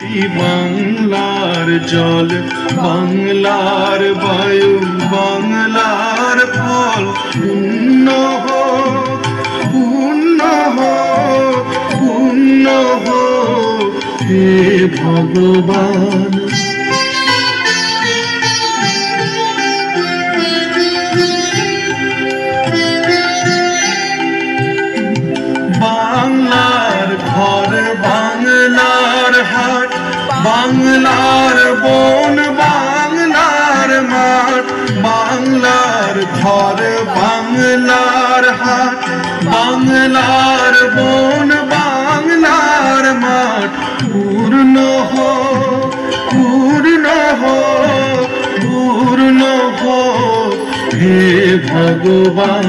মাটি বাংলার জল বাংলার বায়ু বাংলার ফল পূর্ণ হোক পূর্ণ হোক পূর্ণ হোক হে ভগবান। বাংলার ঘর বাংলার হাট বাংলার বন বাংলার মাঠ বাংলার ঘর বাংলার হাট বাংলার বন বাংলার মাঠ পূর্ণ হোক পূর্ণ হোক পূর্ণ হোক হে ভগবান।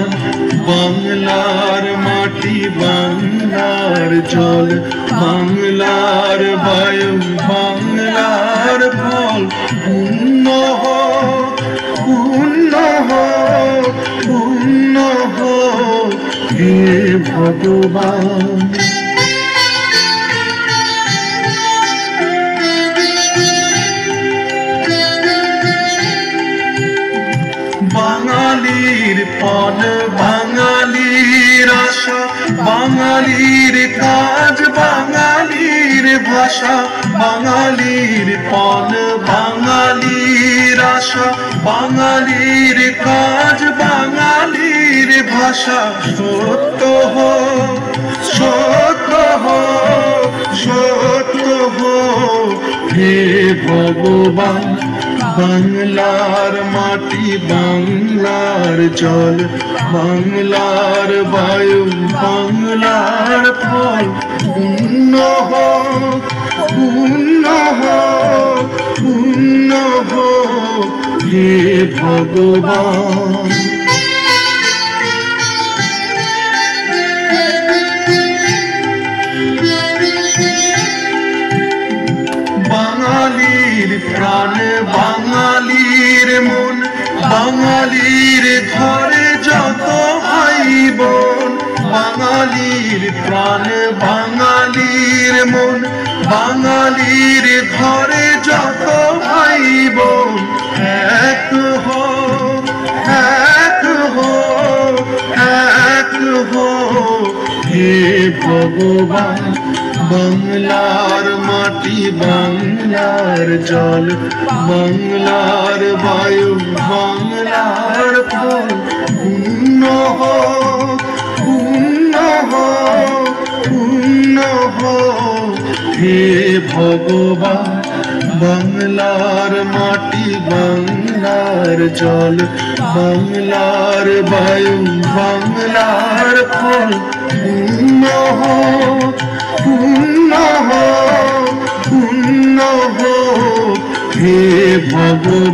বাংলার মাটি বাংলার জল বাংলার বায়ু বাংলার ফল পূর্ণ হোক পূর্ণ হোক পূর্ণ হোক হে ভগবান। বাঙালির পণ বাঙালির আশা বাঙালির কাজ বাঙালির ভাষা বাঙালির পণ বাঙালির আশা বাঙালির কাজ বাঙালির ভাষা সত্য হোক সত্য হোক সত্য হোক হে ভগবান। বাংলার মাটি বাংলার জল বাংলার বায়ু বাংলার ফল পূর্ণ হোক পূর্ণ হোক পূর্ণ হোক হে ভগবান। বাঙালির প্রাণ বাঙালির মন বাঙালির ঘরে যত ভাই বোন বাঙালির প্রাণ বাঙালির মন বাঙালির ঘরে যত ভাই বোন এক হোক এক হোক এক হোক হে ভগবান। বাংলার মাটি বাংলার জল বাংলার বায়ু বাংলার ফল পূর্ণ হোক পূর্ণ হোক পূর্ণ হোক হে ভগবান। বাংলার মাটি বাংলার জল বাংলার বায়ু বাংলার ফল পূর্ণ হোক পূর্ণ হোক পূর্ণ হোক হে ভগবান।